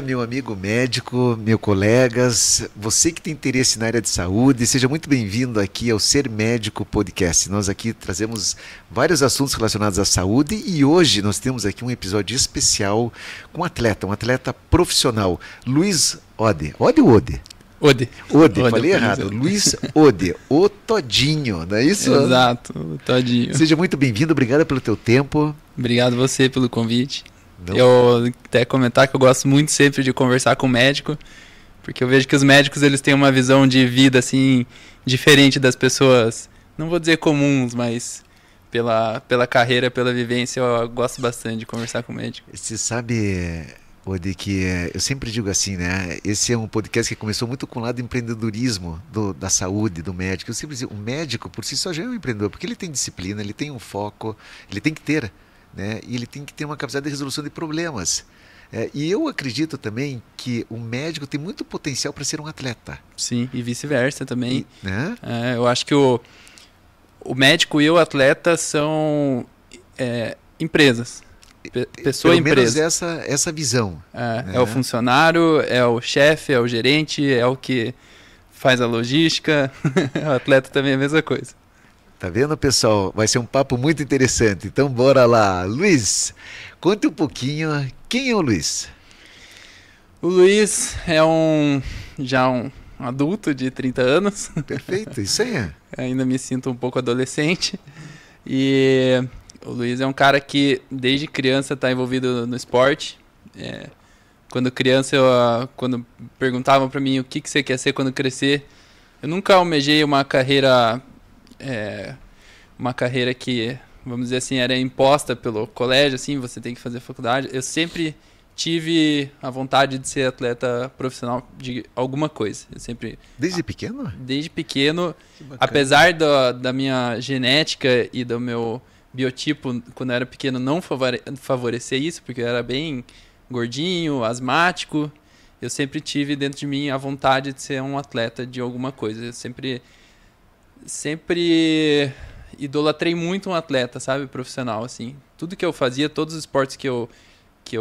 meu amigo médico, meu colegas, você que tem interesse na área de saúde, seja muito bem-vindo aqui ao Ser Médico Podcast. Nós aqui trazemos vários assuntos relacionados à saúde e hoje nós temos aqui um episódio especial com um atleta profissional, Luiz Ode. Ode ou Ode? Ode. Ode, falei errado. Luiz Ode, o Todinho, não é isso? Exato, o Todinho. Seja muito bem-vindo, obrigado pelo teu tempo. Obrigado você pelo convite. Não. Eu até comentar que eu gosto muito sempre de conversar com o médico, porque eu vejo que os médicos eles têm uma visão de vida assim diferente das pessoas, não vou dizer comuns, mas pela carreira, pela vivência, eu gosto bastante de conversar com o médico. Você sabe, Ode, que eu sempre digo assim, né? Esse é um podcast que começou muito com o lado do empreendedorismo da saúde, do médico. Eu sempre digo, o médico por si só já é um empreendedor, porque ele tem disciplina, ele tem um foco, ele tem que ter, né? E ele tem que ter uma capacidade de resolução de problemas. E eu acredito também que o médico tem muito potencial para ser um atleta. Sim, e vice-versa também. Né? Eu acho que o médico e o atleta são empresas. Pessoa Pelo menos empresa. essa visão. É o funcionário, é o chefe, é o gerente, é o que faz a logística. O atleta também é a mesma coisa. Tá vendo, pessoal? Vai ser um papo muito interessante. Então, bora lá. Luiz, conte um pouquinho. Quem é o Luiz? O Luiz é já um adulto de 30 anos. Perfeito, isso aí. Ainda me sinto um pouco adolescente. E o Luiz é um cara que, desde criança, está envolvido no esporte. Quando criança, quando perguntavam para mim o que você quer ser quando crescer, eu nunca almejei uma carreira que, vamos dizer assim, era imposta pelo colégio, assim, você tem que fazer faculdade. Eu sempre tive a vontade de ser atleta profissional de alguma coisa. Eu sempre... Desde pequeno? Desde pequeno, apesar da minha genética e do meu biotipo, quando eu era pequeno, não favorecer isso, porque eu era bem gordinho, asmático. Eu sempre tive dentro de mim a vontade de ser um atleta de alguma coisa. Eu sempre idolatrei muito um atleta, sabe, profissional, assim. Tudo que eu fazia, todos os esportes que eu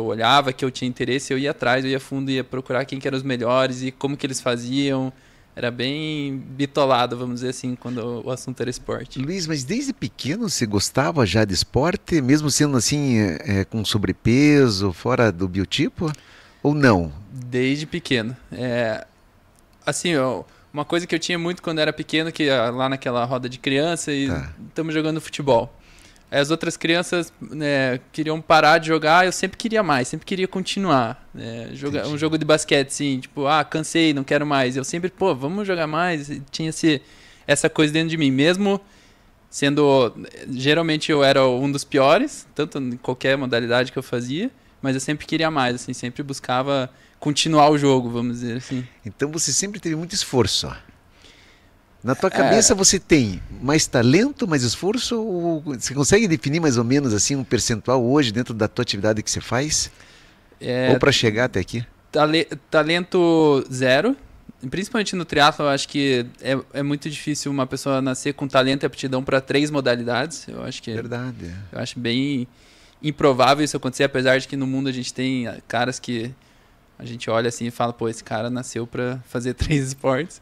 olhava, que eu tinha interesse, eu ia atrás, eu ia a fundo, ia procurar quem que eram os melhores e como que eles faziam. Era bem bitolado, vamos dizer assim, quando o assunto era esporte. Luiz, mas desde pequeno você gostava já de esporte, mesmo sendo assim, com sobrepeso, fora do biotipo? Ou não? Desde pequeno. Assim, uma coisa que eu tinha muito quando era pequeno, que lá naquela roda de criança, e estamos jogando futebol. Aí as outras crianças queriam parar de jogar, eu sempre queria mais, sempre queria continuar. Um jogo de basquete, assim, tipo, cansei, não quero mais. Eu sempre, vamos jogar mais. E tinha essa coisa dentro de mim, mesmo sendo... Geralmente eu era um dos piores, tanto em qualquer modalidade que eu fazia, mas eu sempre queria mais, assim, sempre buscava continuar o jogo, vamos dizer assim. Então você sempre teve muito esforço. Na tua cabeça você tem mais talento, mais esforço? Ou você consegue definir mais ou menos assim um percentual hoje dentro da tua atividade que você faz? Ou para chegar até aqui? Talento zero. Principalmente no triatlo, eu acho que é muito difícil uma pessoa nascer com talento e aptidão para 3 modalidades. Eu acho que Verdade. Eu acho bem improvável isso acontecer, apesar de que no mundo a gente tem caras que a gente olha assim e fala, esse cara nasceu para fazer 3 esportes.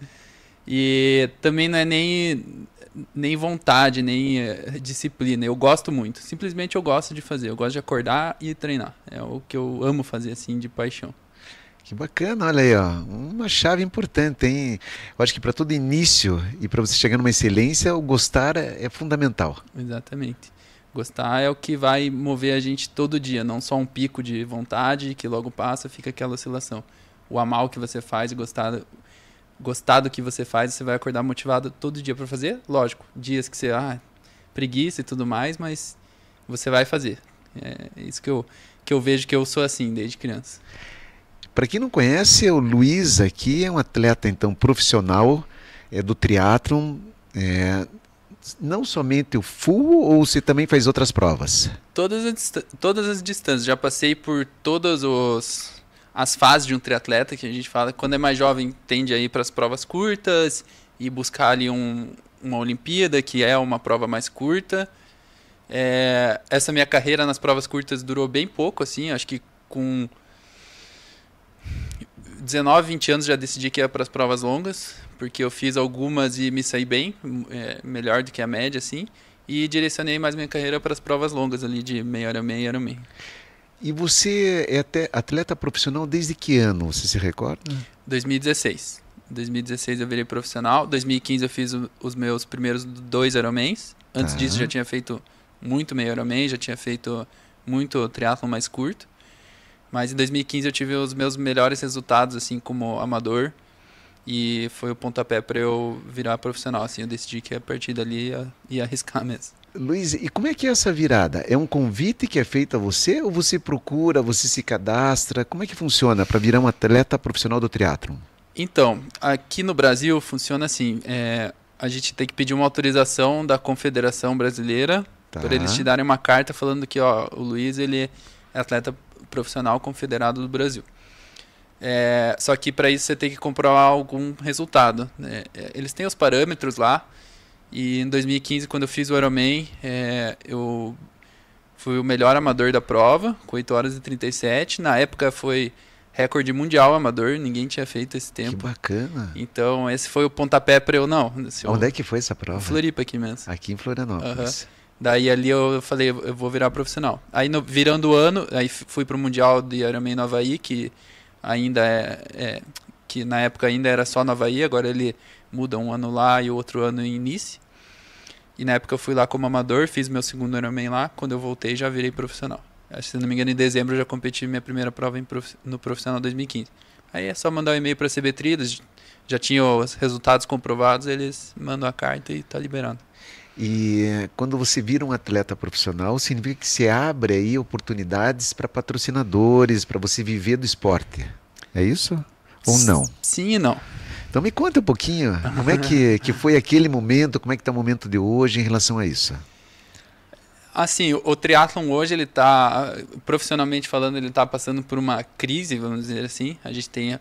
E também não é nem vontade, nem disciplina. Eu gosto muito. Simplesmente eu gosto de fazer. Eu gosto de acordar e treinar. É o que eu amo fazer, assim, de paixão. Que bacana, olha aí, ó. Uma chave importante, hein? Eu acho que para todo início e para você chegar numa excelência, o gostar é fundamental. Exatamente. Gostar é o que vai mover a gente todo dia. Não só um pico de vontade que logo passa, fica aquela oscilação. O amar o que você faz e gostar do que você faz, você vai acordar motivado todo dia para fazer. Lógico, dias que você preguiça e tudo mais, mas você vai fazer. É isso que eu vejo, que eu sou assim desde criança. Para quem não conhece, o Luiz aqui é um atleta então profissional do triatlon. Não somente o full, ou você também faz outras provas? Todas as distâncias. Já passei por todas as fases de um triatleta, que a gente fala, quando é mais jovem tende a ir para as provas curtas e buscar ali uma Olimpíada, que é uma prova mais curta. Essa minha carreira nas provas curtas durou bem pouco, assim, acho que com 19, 20 anos já decidi que ia para as provas longas, porque eu fiz algumas e me saí bem, melhor do que a média, assim, e direcionei mais minha carreira para as provas longas ali de meia hora, meia hora, meia. E você é até atleta profissional desde que ano, você se recorda? 2016. 2016 eu virei profissional, 2015 eu fiz os meus primeiros 2 Ironmans. Antes disso já tinha feito muito meio Ironman, já tinha feito muito triatlon mais curto. Mas em 2015 eu tive os meus melhores resultados assim como amador e foi o pontapé para eu virar profissional. Assim, eu decidi que a partir dali ia arriscar mesmo. Luiz, e como é que é essa virada? É um convite que é feito a você ou você procura, você se cadastra? Como é que funciona para virar um atleta profissional do triatlon? Então, aqui no Brasil funciona assim, a gente tem que pedir uma autorização da Confederação Brasileira para eles te darem uma carta falando que ó, o Luiz ele é atleta profissional confederado do Brasil. Só que para isso você tem que comprovar algum resultado, né? Eles têm os parâmetros lá. E em 2015, quando eu fiz o Ironman, eu fui o melhor amador da prova, com 8 horas e 37. Na época foi recorde mundial amador, ninguém tinha feito esse tempo. Que bacana. Então esse foi o pontapé para eu, não. Onde é que foi essa prova? Floripa aqui mesmo. Aqui em Florianópolis. Daí ali eu falei, eu vou virar profissional. Aí virando o ano, aí fui pro Mundial de Ironman no Havaí, que ainda que na época ainda era só no Havaí, agora ele muda um ano lá e o outro ano em Nice. E na época eu fui lá como amador, fiz meu segundo Ironman lá, quando eu voltei já virei profissional. Se não me engano, em dezembro eu já competi minha primeira prova no profissional 2015. Aí é só mandar um e-mail para a CB Tridas, já tinha os resultados comprovados, eles mandam a carta e tá liberando. E quando você vira um atleta profissional, significa que você abre aí oportunidades para patrocinadores, para você viver do esporte. É isso? Ou não? Sim e não. Então me conta um pouquinho, como é que foi aquele momento, como é que está o momento de hoje em relação a isso? Assim, o triatlon hoje, ele tá, profissionalmente falando, ele está passando por uma crise, vamos dizer assim. A gente tem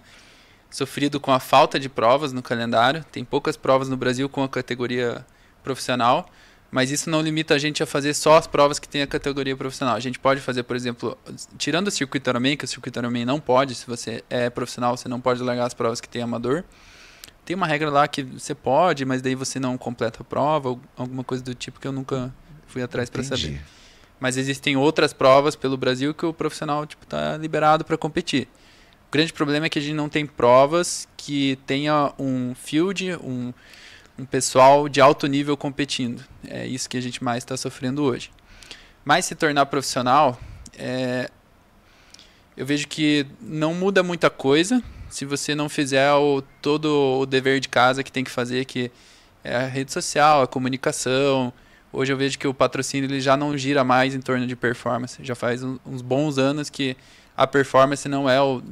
sofrido com a falta de provas no calendário, tem poucas provas no Brasil com a categoria profissional, mas isso não limita a gente a fazer só as provas que tem a categoria profissional. A gente pode fazer, por exemplo, tirando o circuito Ironman, que o circuito Ironman não pode, se você é profissional, você não pode largar as provas que tem amador. Tem uma regra lá que você pode, mas daí você não completa a prova, alguma coisa do tipo que eu nunca fui atrás para saber. Mas existem outras provas pelo Brasil que o profissional tá liberado para competir. O grande problema é que a gente não tem provas que tenha um field, um pessoal de alto nível competindo. É isso que a gente mais está sofrendo hoje. Mas se tornar profissional, eu vejo que não muda muita coisa se você não fizer todo o dever de casa que tem que fazer, que é a rede social, a comunicação. Hoje eu vejo que o patrocínio ele já não gira mais em torno de performance. Já faz uns bons anos que a performance não é o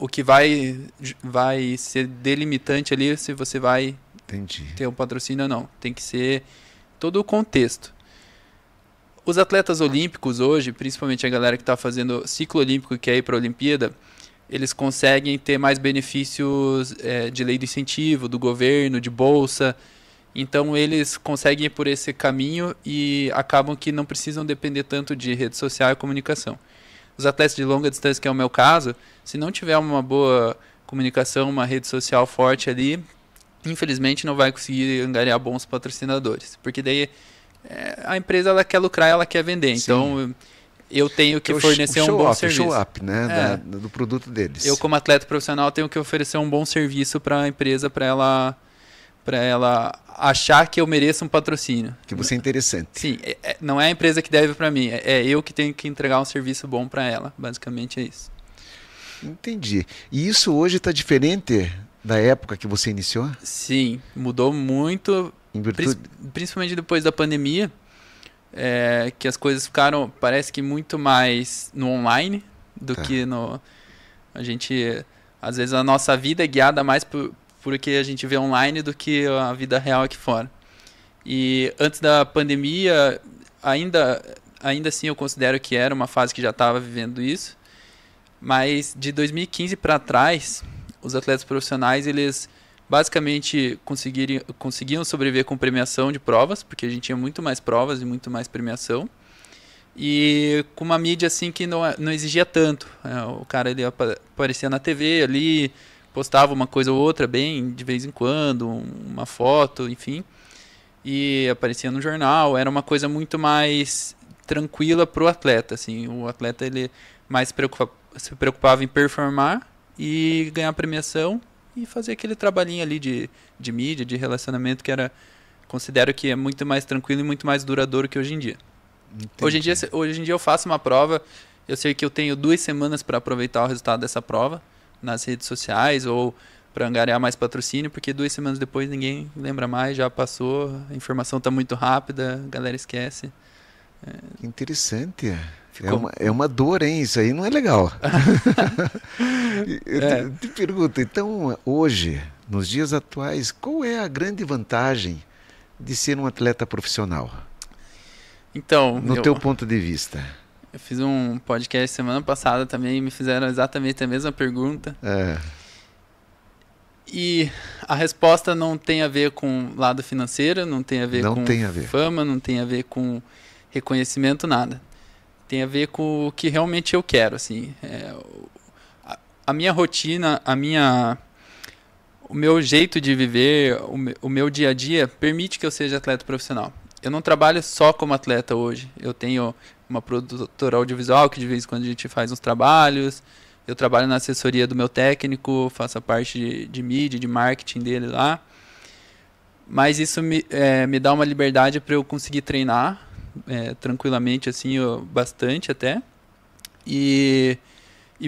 que vai ser delimitante ali se você vai ter um patrocínio ou não. Tem que ser todo o contexto. Os atletas olímpicos hoje, principalmente a galera que está fazendo ciclo olímpico e quer ir para a Olimpíada, eles conseguem ter mais benefícios de lei do incentivo, do governo, de bolsa. Então eles conseguem ir por esse caminho e acabam que não precisam depender tanto de rede social e comunicação. Os atletas de longa distância, que é o meu caso, se não tiver uma boa comunicação, uma rede social forte ali, infelizmente não vai conseguir angariar bons patrocinadores. Porque daí a empresa ela quer lucrar, ela quer vender. Sim. Então eu tenho que fornecer um bom serviço. O show-up, né, do produto deles. Eu, como atleta profissional, tenho que oferecer um bom serviço para a empresa, para ela achar que eu mereço um patrocínio. Que você é interessante. Sim, não é a empresa que deve para mim, é eu que tenho que entregar um serviço bom para ela. Basicamente é isso. Entendi. E isso hoje está diferente da época que você iniciou? Sim, mudou muito, principalmente depois da pandemia. Que as coisas ficaram, parece que muito mais no online do que no... A gente, às vezes a nossa vida é guiada mais por que a gente vê online do que a vida real aqui fora. E antes da pandemia, ainda assim eu considero que era uma fase que já estava vivendo isso, mas de 2015 para trás, os atletas profissionais, eles basicamente conseguiam sobreviver com premiação de provas, porque a gente tinha muito mais provas e muito mais premiação. e com uma mídia assim que não exigia tanto. O cara ele aparecia na TV ali, postava uma coisa ou outra bem de vez em quando, uma foto, enfim, e aparecia no jornal. Era uma coisa muito mais tranquila pro atleta, assim. O atleta ele mais se preocupava em performar e ganhar premiação e fazer aquele trabalhinho ali de mídia, de relacionamento que considero que é muito mais tranquilo e muito mais duradouro que hoje em dia. Hoje em dia eu faço uma prova, eu sei que eu tenho 2 semanas para aproveitar o resultado dessa prova nas redes sociais ou para angariar mais patrocínio, porque 2 semanas depois ninguém lembra mais, já passou, a informação está muito rápida, a galera esquece. Interessante. É uma dor, hein? Isso aí não é legal. Eu te pergunto, então, hoje, nos dias atuais, qual é a grande vantagem de ser um atleta profissional? Então, no teu ponto de vista. Eu fiz um podcast semana passada também e me fizeram exatamente a mesma pergunta. E a resposta não tem a ver com lado financeiro, não tem a ver com fama, não tem a ver com reconhecimento, nada. Tem a ver com o que realmente eu quero, assim. A minha rotina, o meu jeito de viver, o meu dia a dia permite que eu seja atleta profissional. Eu não trabalho só como atleta hoje. Eu tenho uma produtora audiovisual que de vez em quando a gente faz uns trabalhos. Eu trabalho na assessoria do meu técnico, faço a parte de mídia, de marketing dele lá. Mas isso me dá uma liberdade para eu conseguir treinar tranquilamente, assim, bastante até. E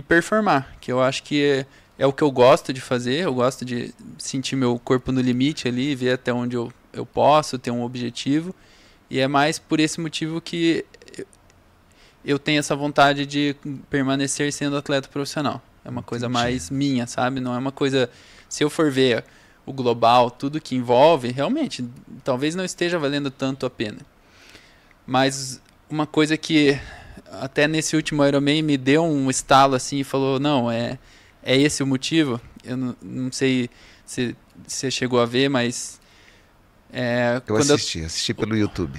performar, que eu acho que é o que eu gosto de fazer. Eu gosto de sentir meu corpo no limite ali, ver até onde eu posso ter um objetivo. E é mais por esse motivo que eu tenho essa vontade de permanecer sendo atleta profissional. É uma coisa mais minha, sabe? Não é uma coisa... Se eu for ver o global, tudo que envolve, realmente, talvez não esteja valendo tanto a pena. Mas uma coisa que até nesse último Ironman me deu um estalo assim e falou, não, é esse o motivo. Eu não sei se você chegou a ver, mas... eu assisti pelo YouTube.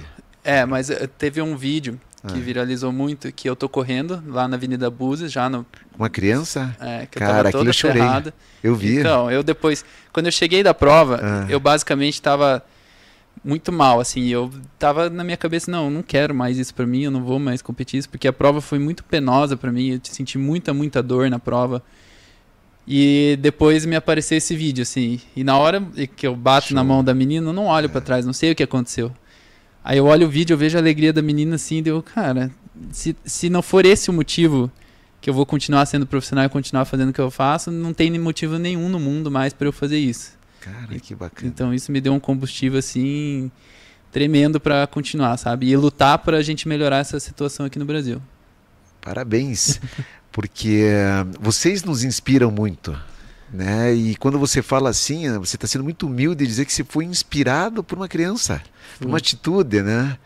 Mas teve um vídeo que viralizou muito, que eu tô correndo lá na Avenida Búzios, já no... Uma criança? Que eu tava toda ferrada. Eu vi. Então, eu depois... Quando eu cheguei da prova, eu basicamente tava muito mal, assim. Eu tava na minha cabeça, não quero mais isso pra mim, eu não vou mais competir isso, porque a prova foi muito penosa pra mim, eu senti muita dor na prova. E depois me apareceu esse vídeo, assim. E na hora que eu bato na mão da menina, eu não olho pra trás, não sei o que aconteceu. Aí eu olho o vídeo, eu vejo a alegria da menina, assim, e eu, cara, se não for esse o motivo que eu vou continuar sendo profissional e continuar fazendo o que eu faço, não tem motivo nenhum no mundo mais pra eu fazer isso. Cara, que bacana. Então isso me deu um combustível, assim, tremendo pra continuar, sabe? E lutar pra gente melhorar essa situação aqui no Brasil. Parabéns, porque vocês nos inspiram muito, né? E quando você fala assim, você está sendo muito humilde de dizer que você foi inspirado por uma criança, por uma atitude, né?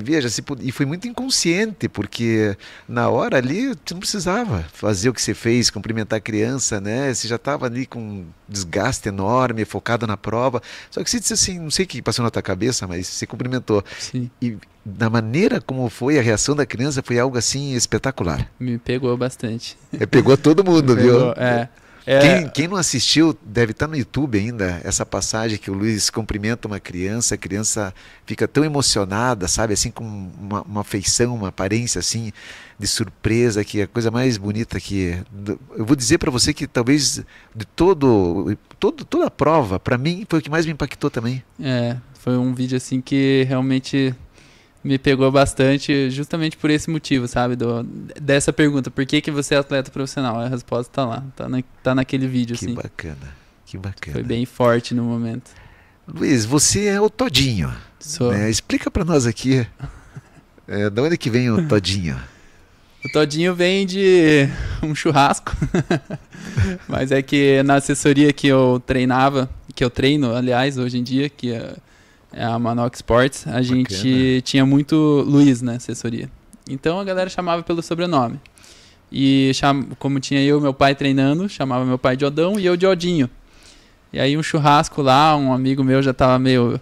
Veja, e foi muito inconsciente, porque na hora ali você não precisava fazer o que você fez, cumprimentar a criança, né? Você já estava ali com um desgaste enorme, focado na prova. Só que você disse assim, não sei o que passou na tua cabeça, mas você cumprimentou. Sim. E da maneira como foi a reação da criança, foi algo assim espetacular. Me pegou bastante. Pegou todo mundo, viu? Quem não assistiu deve estar no YouTube ainda, essa passagem que o Luiz cumprimenta uma criança, a criança fica tão emocionada, sabe, assim, com uma feição, uma aparência assim de surpresa, que é a coisa mais bonita que... Eu vou dizer para você que talvez de toda a prova, para mim, foi o que mais me impactou também. Foi um vídeo assim que realmente me pegou bastante, justamente por esse motivo, sabe? Dessa pergunta, por que você é atleta profissional? A resposta tá lá, tá naquele vídeo, que assim. Que bacana. Foi bem forte no momento. Luiz, você é o Todinho. Sou. Né? Explica para nós aqui, de onde que vem o Todinho? O Todinho vem de um churrasco, mas é que na assessoria que eu treino, aliás, hoje em dia, que é a Manoc Sports, a gente tinha muito Luiz na assessoria. Então a galera chamava pelo sobrenome. E como tinha eu e meu pai treinando, chamava meu pai de Odão e eu de Odinho. E aí um churrasco lá, um amigo meu já tava meio,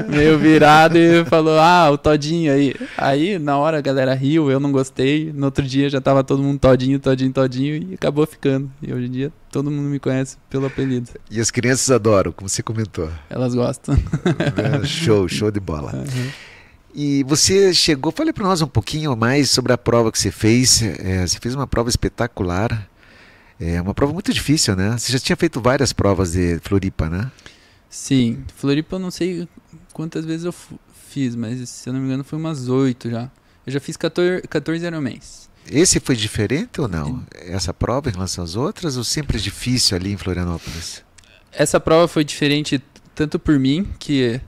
meio virado e falou, o todinho aí. Aí na hora a galera riu, eu não gostei. No outro dia já tava todo mundo todinho e acabou ficando. E hoje em dia todo mundo me conhece pelo apelido. E as crianças adoram, como você comentou. Elas gostam. Show de bola. E você chegou, fale para nós um pouquinho mais sobre a prova que você fez. Você fez uma prova espetacular. É uma prova muito difícil, né? Você já tinha feito várias provas de Floripa, né? Sim, Floripa eu não sei quantas vezes eu fiz, mas se eu não me engano foi umas 8 já. Eu já fiz 14 Ironmans. Esse foi diferente ou não? Essa prova em relação às outras ou sempre difícil ali em Florianópolis? Essa prova foi diferente tanto por mim, que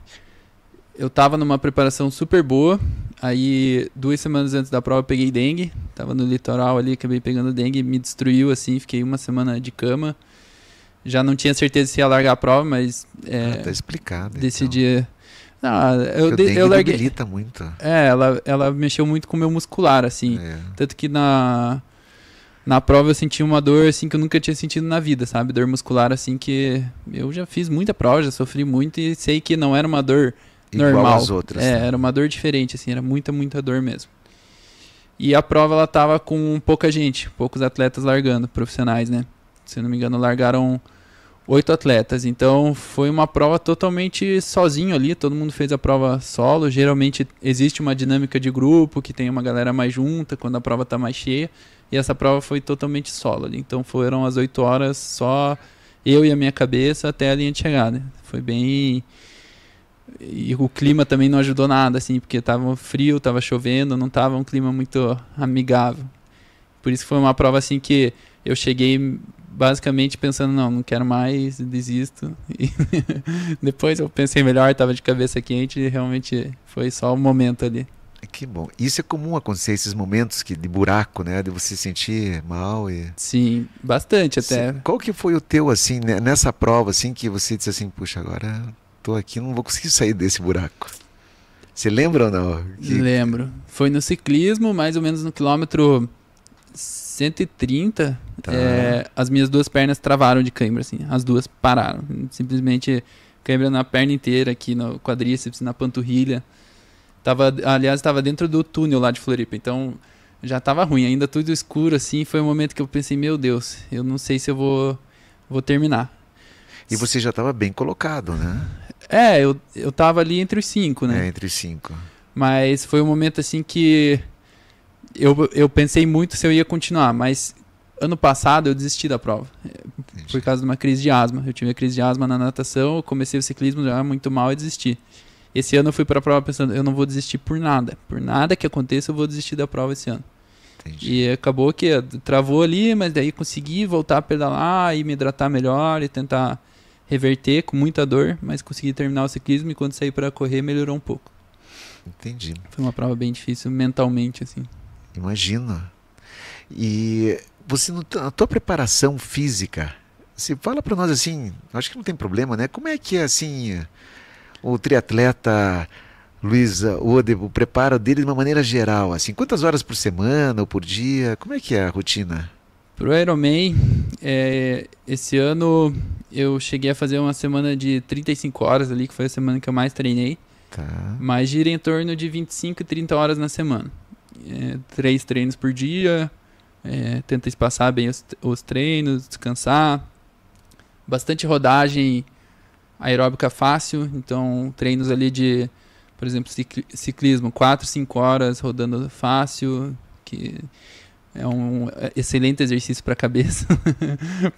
eu tava numa preparação super boa. Aí 2 semanas antes da prova eu peguei dengue. Tava no litoral ali, acabei pegando dengue, me destruiu assim, fiquei uma semana de cama. Já não tinha certeza se ia largar a prova, mas tá explicado. Decidi. Então. Não, eu larguei. Debilita muito. Ela mexeu muito com o meu muscular, assim. Tanto que na prova eu senti uma dor assim que eu nunca tinha sentido na vida, sabe? Dor muscular assim que eu já fiz muita prova, já sofri muito e sei que não era uma dor normal. Igual às outras. Era uma dor diferente, assim, era muita dor mesmo. E a prova, ela tava com pouca gente, poucos atletas largando, profissionais, né? Se eu não me engano, largaram 8 atletas. Então, foi uma prova totalmente sozinho ali, todo mundo fez a prova solo. Geralmente, existe uma dinâmica de grupo, que tem uma galera mais junta, quando a prova tá mais cheia. E essa prova foi totalmente solo ali. Então, foram as 8 horas só eu e a minha cabeça até a linha de chegada. Foi bem... E o clima também não ajudou nada, assim, porque tava frio, tava chovendo, não tava um clima muito amigável. Por isso foi uma prova, assim, que eu cheguei basicamente pensando, não quero mais, desisto. E depois eu pensei melhor, tava de cabeça quente e realmente foi só um momento ali. Que bom. Isso é comum acontecer, esses momentos de buraco, né? De você se sentir mal e... Sim, bastante até. Qual que foi o teu, assim, nessa prova, assim, que você disse assim, puxa, agora... tô aqui, não vou conseguir sair desse buraco. Você lembra ou não? Lembro. Foi no ciclismo, mais ou menos no quilômetro 130. Tá. As minhas 2 pernas travaram de cãibra, assim. As 2 pararam. Simplesmente cãibra na perna inteira, aqui no quadríceps, na panturrilha. Aliás, estava dentro do túnel lá de Floripa. Então, já estava ruim. Ainda tudo escuro, assim. Foi um momento que eu pensei, meu Deus, eu não sei se eu vou terminar. E você já estava bem colocado, né? Eu tava ali entre os 5, né? Entre os 5. Mas foi um momento assim que eu pensei muito se eu ia continuar, mas ano passado eu desisti da prova. Entendi. Por causa de uma crise de asma. Eu tive uma crise de asma na natação, eu comecei o ciclismo já muito mal e desisti. Esse ano eu fui para a prova pensando, eu não vou desistir por nada. Por nada que aconteça, eu vou desistir da prova esse ano. Entendi. E acabou que travou ali, mas daí consegui voltar a pedalar e me hidratar melhor e tentar reverter com muita dor, mas consegui terminar o ciclismo e quando saí para correr melhorou um pouco. Entendi. Foi uma prova bem difícil mentalmente, assim. Imagino. E você, na tua preparação física, você fala para nós assim, acho que não tem problema, né? Como é que é assim o triatleta Luiz Ode, o preparo dele de uma maneira geral, assim, quantas horas por semana ou por dia? Como é que é a rotina? Pro Ironman, esse ano eu cheguei a fazer uma semana de 35 horas ali, que foi a semana que eu mais treinei. Tá. Mas gira em torno de 25 e 30 horas na semana. 3 treinos por dia, tenta espaçar bem os treinos, descansar. Bastante rodagem aeróbica fácil, então treinos ali de, por exemplo, ciclismo, 4, 5 horas rodando fácil, que... é um excelente exercício para a cabeça,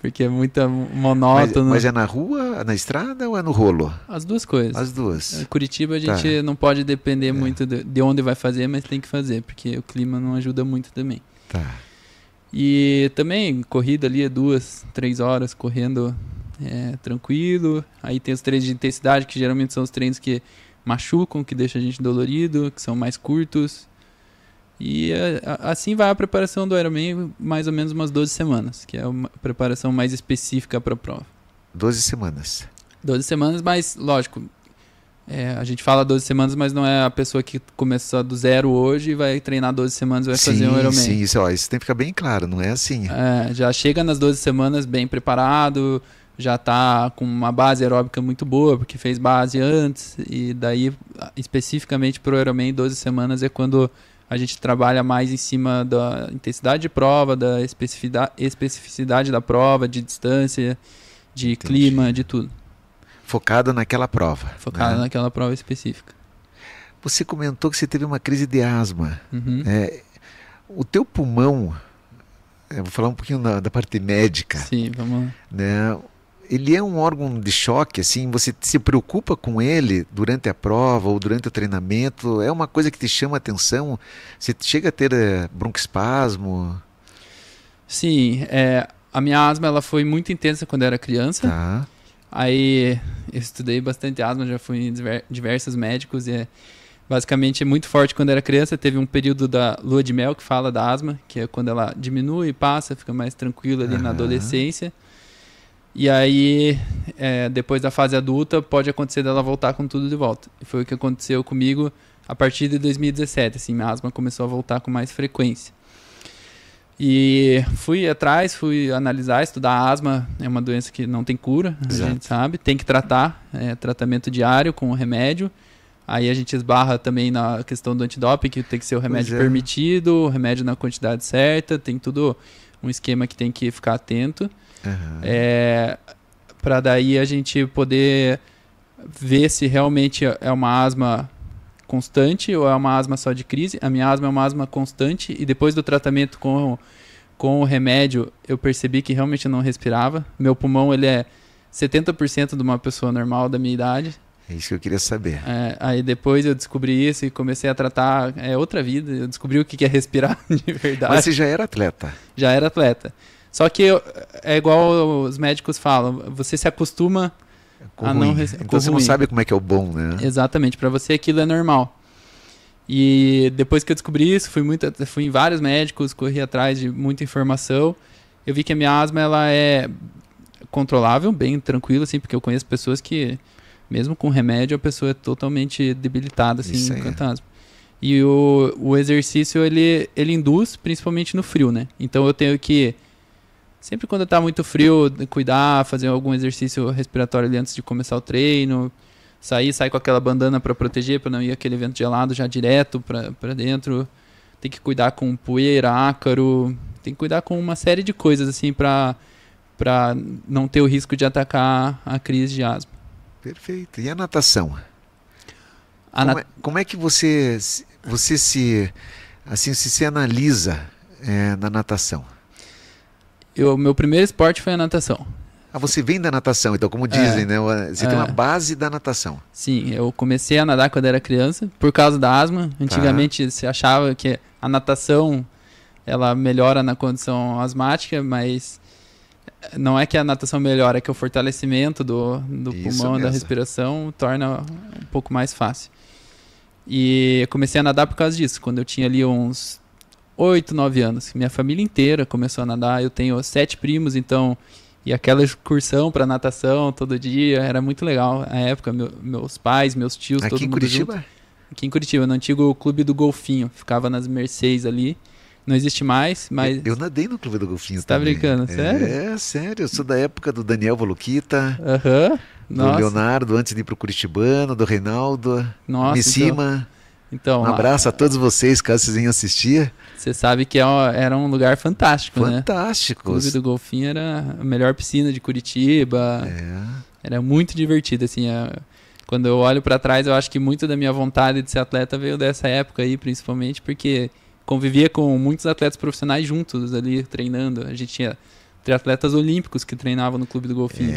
porque é muito monótono. Mas é na rua, na estrada ou é no rolo? As duas coisas. As duas. Curitiba a gente não pode depender muito de onde vai fazer, mas tem que fazer, porque o clima não ajuda muito também. Tá. E também, corrida ali é 2, 3 horas correndo tranquilo. Aí tem os treinos de intensidade, que geralmente são os treinos que machucam, que deixam a gente dolorido, que são mais curtos. E assim vai a preparação do Ironman, mais ou menos umas 12 semanas, que é uma preparação mais específica para a prova. 12 semanas. 12 semanas, mas lógico, a gente fala 12 semanas, mas não é a pessoa que começou do zero hoje e vai treinar 12 semanas e vai fazer um Ironman. Sim, isso tem que ficar bem claro, não é assim. Já chega nas 12 semanas bem preparado, já tá com uma base aeróbica muito boa, porque fez base antes, e daí, especificamente pro Ironman, 12 semanas é quando a gente trabalha mais em cima da intensidade de prova, da especificidade da prova, de distância, de clima, de tudo. Focado naquela prova. Focado naquela prova específica. Você comentou que você teve uma crise de asma. O teu pulmão, eu vou falar um pouquinho da parte médica. Sim, vamos lá. Né? Ele é um órgão de choque, assim, você se preocupa com ele durante a prova ou durante o treinamento? É uma coisa que te chama a atenção? Você chega a ter broncoespasmo? Sim, a minha asma ela foi muito intensa quando eu era criança. Tá. Aí eu estudei bastante asma, já fui em diversos médicos e basicamente é muito forte quando era criança. Teve um período da lua de mel que fala da asma, que é quando ela diminui e passa, fica mais tranquila ali na adolescência. E aí, depois da fase adulta, pode acontecer dela voltar com tudo de volta. E foi o que aconteceu comigo a partir de 2017. Assim, minha asma começou a voltar com mais frequência. E fui atrás, fui analisar, estudar a asma. É uma doença que não tem cura, a gente sabe. Tem que tratar, tratamento diário com remédio. Aí a gente esbarra também na questão do antidoping, que tem que ser o remédio permitido, o remédio na quantidade certa. Tem tudo um esquema que tem que ficar atento. Para daí a gente poder ver se realmente é uma asma constante ou é uma asma só de crise. A minha asma é uma asma constante e depois do tratamento com o remédio eu percebi que realmente eu não respirava. Meu pulmão ele é 70% de uma pessoa normal da minha idade. É isso que eu queria saber. Aí depois eu descobri isso e comecei a tratar, outra vida. Eu descobri o que é respirar de verdade. Mas você já era atleta? Já era atleta. Só que é igual os médicos falam, você se acostuma a não respirar. Então você não sabe como é que é o bom, né? Exatamente, para você aquilo é normal. E depois que eu descobri isso, fui em vários médicos, corri atrás de muita informação. Eu vi que a minha asma ela é controlável, bem tranquila, assim, porque eu conheço pessoas que, mesmo com remédio, a pessoa é totalmente debilitada, assim, com asma. E o exercício, ele induz, principalmente no frio, né? Então eu tenho que, sempre quando tá muito frio, cuidar, fazer algum exercício respiratório ali antes de começar o treino, sair com aquela bandana para proteger, para não ir aquele vento gelado já direto para dentro. Tem que cuidar com poeira, ácaro, tem que cuidar com uma série de coisas assim para não ter o risco de atacar a crise de asma. Perfeito. E a natação? Como é que você se analisa na natação? Meu primeiro esporte foi a natação. Você vem da natação, então, como dizem, né? Você tem uma base da natação. Sim, eu comecei a nadar quando era criança, por causa da asma. Antigamente se achava que a natação ela melhora na condição asmática, mas não é que a natação melhora, é que o fortalecimento do pulmão e da respiração torna um pouco mais fácil. E eu comecei a nadar por causa disso, quando eu tinha ali uns 8, 9 anos. Minha família inteira começou a nadar, eu tenho 7 primos, então... E aquela excursão para natação todo dia, era muito legal. Na época, meus pais, meus tios, todo mundo junto. Aqui em Curitiba? Aqui em Curitiba, no antigo Clube do Golfinho. Ficava nas Mercês ali. Não existe mais, mas... Eu nadei no Clube do Golfinho também. Você tá brincando? Sério? Sério. Eu sou da época do Daniel Voluquita, do Nossa. Leonardo, antes de ir pro Curitibano, do Reinaldo, Missima. Então, um abraço a todos vocês, caso vocês venham assistir. Você sabe que era um lugar fantástico, né? Fantástico. O Clube do Golfinho era a melhor piscina de Curitiba. Era muito divertido, assim. Quando eu olho para trás, eu acho que muito da minha vontade de ser atleta veio dessa época aí, principalmente, porque convivia com muitos atletas profissionais juntos ali, treinando. A gente tinha triatletas olímpicos que treinavam no Clube do Golfinho.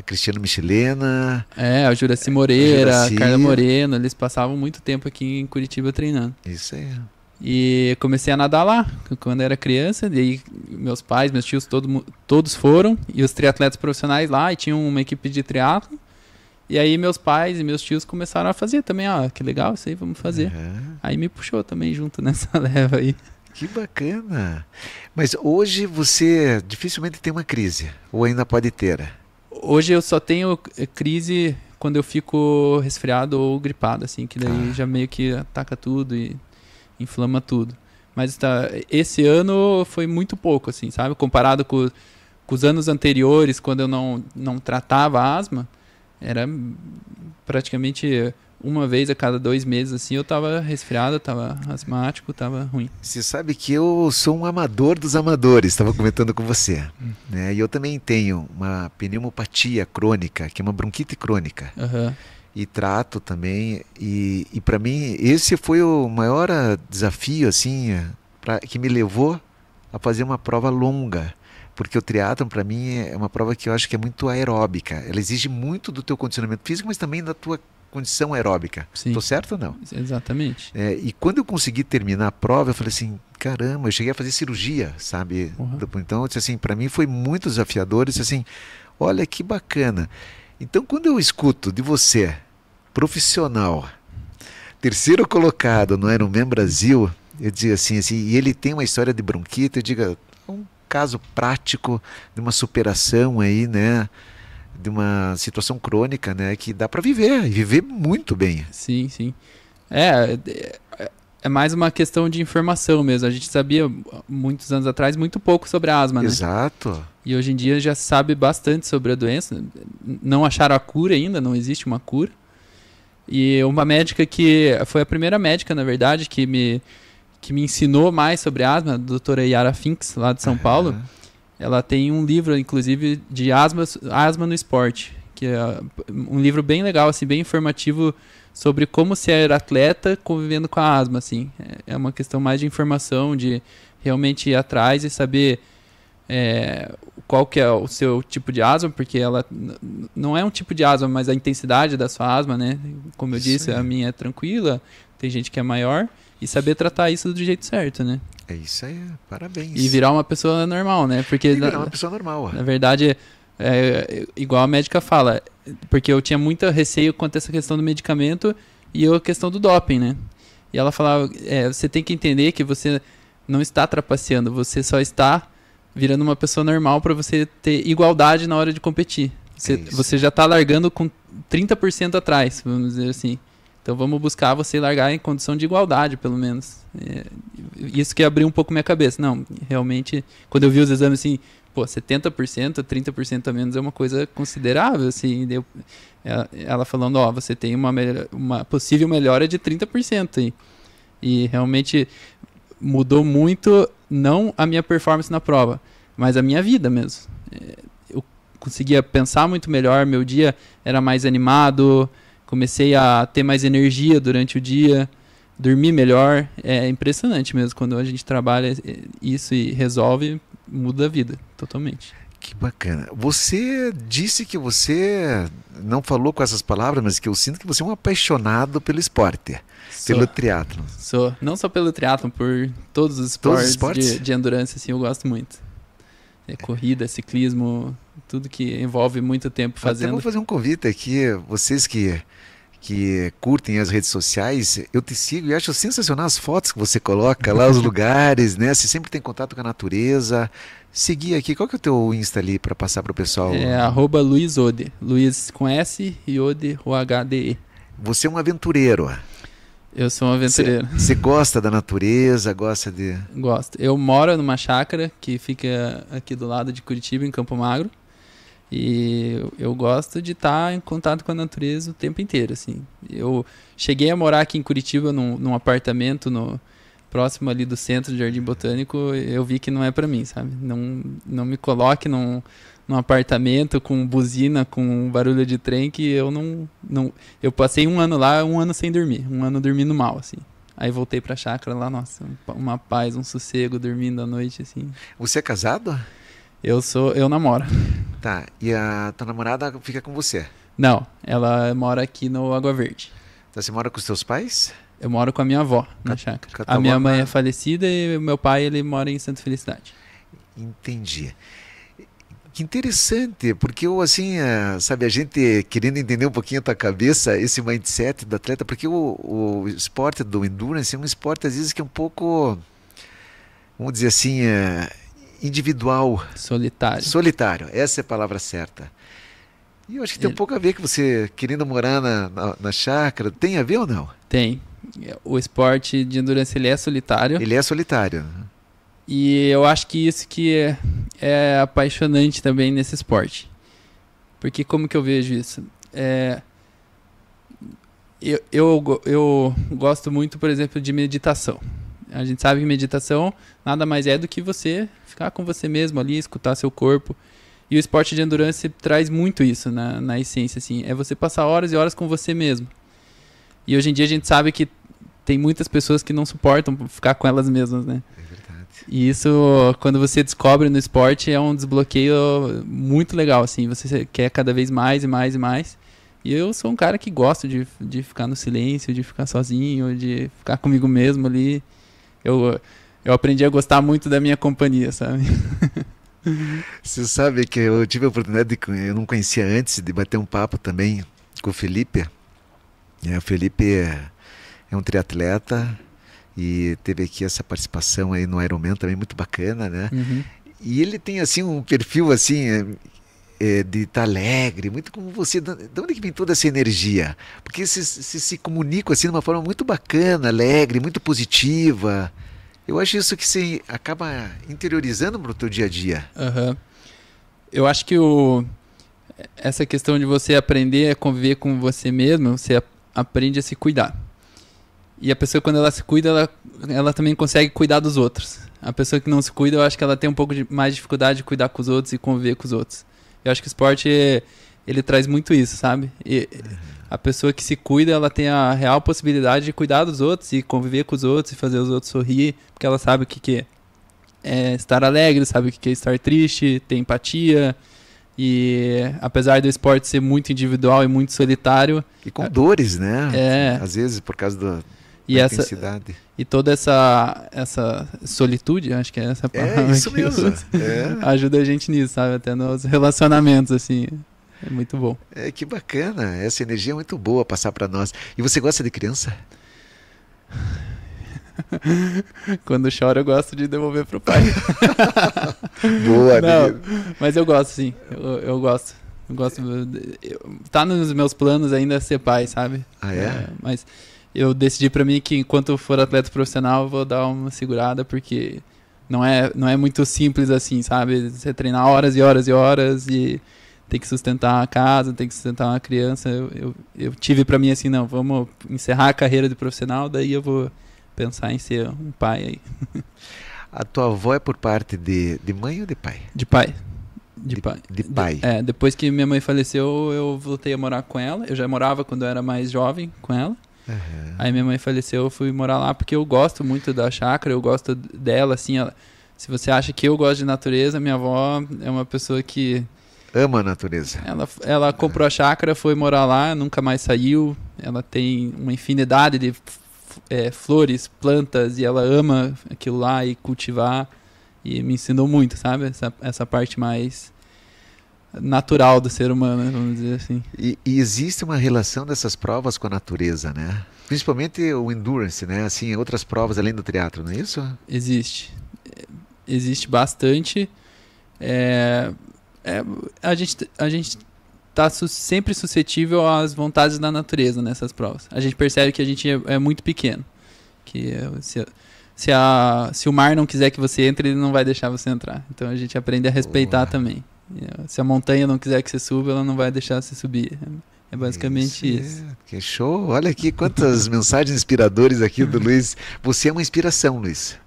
Cristiano Michelena. O Juraci Moreira, Carla Moreno, eles passavam muito tempo aqui em Curitiba treinando. Isso aí. E comecei a nadar lá, quando era criança, e aí meus pais, meus tios, todos foram, e os triatletas profissionais lá, e tinham uma equipe de triatlo, e aí meus pais e meus tios começaram a fazer também, que legal isso aí, vamos fazer. Aí me puxou também junto nessa leva aí. Que bacana! Mas hoje você dificilmente tem uma crise, ou ainda pode ter? Hoje eu só tenho crise quando eu fico resfriado ou gripado, assim, que daí já meio que ataca tudo e inflama tudo. Mas esse ano foi muito pouco, assim, sabe? Comparado com os anos anteriores, quando eu não tratava a asma, era praticamente uma vez a cada 2 meses, assim, eu tava resfriado, tava asmático, tava ruim. Você sabe que eu sou um amador dos amadores, estava comentando com você. Né? E eu também tenho uma pneumopatia crônica, que é uma bronquite crônica. Uhum. E trato também. E para mim, esse foi o maior desafio, assim, que me levou a fazer uma prova longa. Porque o triatlon, para mim, é uma prova que eu acho que é muito aeróbica. Ela exige muito do teu condicionamento físico, mas também da tua condição aeróbica. Sim. Tô certo ou não? Exatamente. E quando eu consegui terminar a prova, eu falei assim, caramba, eu cheguei a fazer cirurgia, sabe? Uhum. Então, assim, para mim foi muito desafiador. Eu disse assim, olha que bacana. Então, quando eu escuto de você, profissional, terceiro colocado no Ironman Brasil, eu digo assim, e ele tem uma história de bronquite, eu digo, um caso prático de uma superação aí, né? De uma situação crônica, né, que dá para viver, e viver muito bem. Sim, sim. É mais uma questão de informação mesmo. A gente sabia, muitos anos atrás, muito pouco sobre a asma, né? Exato. E hoje em dia já se sabe bastante sobre a doença. Não acharam a cura ainda, não existe uma cura. E uma médica que foi a primeira médica, na verdade, que me ensinou mais sobre asma, a doutora Yara Finks, lá de São Paulo. Ela tem um livro, inclusive, de asma no esporte, que é um livro bem legal, assim, bem informativo sobre como ser atleta convivendo com a asma, assim. É uma questão mais de informação, de realmente ir atrás e saber qual que é o seu tipo de asma, porque ela não é um tipo de asma, mas a intensidade da sua asma, né? Como eu disse, a minha é tranquila, tem gente que é maior, e saber tratar isso do jeito certo, né? É isso aí, parabéns. E virar uma pessoa normal, né? Porque virar uma pessoa normal. Na verdade, igual a médica fala, porque eu tinha muito receio quanto a essa questão do medicamento e a questão do doping, né? E ela falava, você tem que entender que você não está trapaceando, você só está virando uma pessoa normal para você ter igualdade na hora de competir. Você já está largando com 30% atrás, vamos dizer assim. Então vamos buscar você largar em condição de igualdade, pelo menos. Isso que abriu um pouco minha cabeça. Não, realmente, quando eu vi os exames assim, 70%, 30% a menos é uma coisa considerável, assim. Ela falando, você tem uma possível melhora de 30% aí. E realmente mudou muito, não a minha performance na prova, mas a minha vida mesmo. Eu conseguia pensar muito melhor, meu dia era mais animado, comecei a ter mais energia durante o dia, dormir melhor. É impressionante mesmo, quando a gente trabalha isso e resolve, muda a vida totalmente. Que bacana. Você disse que você não falou com essas palavras, mas que eu sinto que você é um apaixonado pelo esporte, pelo triatlon. Sou. Não só pelo triatlon, por todos os esportes, de endurance, assim, eu gosto muito. Corrida, ciclismo, tudo que envolve muito tempo fazendo. Até vou fazer um convite aqui, vocês que curtem as redes sociais, eu te sigo e acho sensacional as fotos que você coloca lá, os lugares, né? Você sempre tem contato com a natureza. Seguir aqui, qual que é o teu Insta ali para passar para o pessoal? @luizode, Luiz com S e Ode, O-H-D-E. Você é um aventureiro. Eu sou um aventureiro. Você gosta da natureza, gosta de... Gosto. Eu moro numa chácara que fica aqui do lado de Curitiba, em Campo Magro. E eu gosto de estar em contato com a natureza o tempo inteiro, assim. Eu cheguei a morar aqui em Curitiba num apartamento próximo ali do centro de Jardim Botânico. Eu vi que não é para mim, sabe? Não me coloque num apartamento com buzina, com barulho de trem, que eu não... Eu passei um ano lá, um ano sem dormir. Um ano dormindo mal, assim. Aí voltei pra chácara lá, nossa, uma paz, um sossego, dormindo à noite, assim. Você é casado? Eu namoro. Tá, e a tua namorada fica com você? Não, ela mora aqui no Água Verde. Então você mora com os teus pais? Eu moro com a minha avó na chácara. A minha mãe é falecida e o meu pai, ele mora em Santa Felicidade. Entendi. Que interessante, porque eu, assim, sabe, a gente querendo entender um pouquinho a tua cabeça, esse mindset do atleta, porque o esporte do endurance é um esporte, às vezes, que é um pouco, vamos dizer assim, individual. Solitário, essa é a palavra certa. E eu acho que tem um pouco a ver que você querendo morar na chácara, tem a ver ou não? Tem. O esporte de endurance, ele é solitário. Ele é solitário. E eu acho que isso que é apaixonante também nesse esporte. Porque como que eu vejo isso? Eu gosto muito, por exemplo, de meditação. A gente sabe que meditação nada mais é do que você ficar com você mesmo ali, escutar seu corpo. E o esporte de endurance traz muito isso na essência, assim. É você passar horas e horas com você mesmo. E hoje em dia a gente sabe que tem muitas pessoas que não suportam ficar com elas mesmas, né? É verdade. E isso, quando você descobre no esporte, é um desbloqueio muito legal, assim. Você quer cada vez mais e mais e mais. E eu sou um cara que gosto de ficar no silêncio, de ficar sozinho, de ficar comigo mesmo ali. Eu aprendi a gostar muito da minha companhia, sabe? Você sabe que eu tive a oportunidade eu não conhecia antes, de bater um papo também com o Felipe. O Felipe é um triatleta e teve aqui essa participação aí no Ironman também muito bacana, né? Uhum. E ele tem assim um perfil assim de estar alegre, muito como você. De onde que vem toda essa energia? Porque se comunicam assim de uma forma muito bacana, alegre, muito positiva. Eu acho isso que você acaba interiorizando no teu dia a dia. Uhum. Eu acho que essa questão de você aprender a conviver com você mesmo, você aprende a se cuidar. E a pessoa, quando ela se cuida, ela também consegue cuidar dos outros. A pessoa que não se cuida, eu acho que ela tem um pouco mais de dificuldade de cuidar com os outros e conviver com os outros. Eu acho que o esporte, ele traz muito isso, sabe? E a pessoa que se cuida, ela tem a real possibilidade de cuidar dos outros e conviver com os outros e fazer os outros sorrir, porque ela sabe o que é estar alegre, sabe o que é estar triste, ter empatia. E apesar do esporte ser muito individual e muito solitário... E com dores, né? Às vezes por causa da intensidade. E toda essa solitude, acho que é essa palavra. Isso mesmo. Ajuda a gente nisso, sabe? Até nos relacionamentos, assim. É muito bom. Que bacana. Essa energia é muito boa passar para nós. E você gosta de criança? Quando chora, eu gosto de devolver pro pai. Boa, não, mas eu gosto, sim. Eu gosto. Tá nos meus planos ainda ser pai, sabe? Ah, é? Mas eu decidi pra mim que enquanto eu for atleta profissional, eu vou dar uma segurada, porque não é muito simples assim, sabe? Você treinar horas e horas e horas e tem que sustentar a casa, tem que sustentar uma criança. Eu tive pra mim assim, não, vamos encerrar a carreira de profissional, daí eu vou pensar em ser um pai aí. A tua avó é por parte de mãe ou de pai? De pai. De pai. Depois que minha mãe faleceu, eu voltei a morar com ela. Eu já morava quando eu era mais jovem com ela. Uhum. Aí minha mãe faleceu, eu fui morar lá porque eu gosto muito da chácara, eu gosto dela, assim. Se você acha que eu gosto de natureza, minha avó é uma pessoa que... ama a natureza. Ela comprou a chácara, foi morar lá, nunca mais saiu. Ela tem uma infinidade de flores, plantas, e ela ama aquilo lá e cultivar, e me ensinou muito, sabe? Essa parte mais natural do ser humano, vamos dizer assim. E existe uma relação dessas provas com a natureza, né? Principalmente o endurance, né? Assim, outras provas além do triatlo, não é isso? Existe bastante. A gente está sempre suscetível às vontades da natureza nessas provas. A gente percebe que a gente é muito pequeno. Que se o mar não quiser que você entre, ele não vai deixar você entrar. Então a gente aprende a respeitar também. Se a montanha não quiser que você suba, ela não vai deixar você subir. É basicamente isso. Que show! Olha aqui quantas mensagens inspiradoras aqui do Luiz. Você é uma inspiração, Luiz.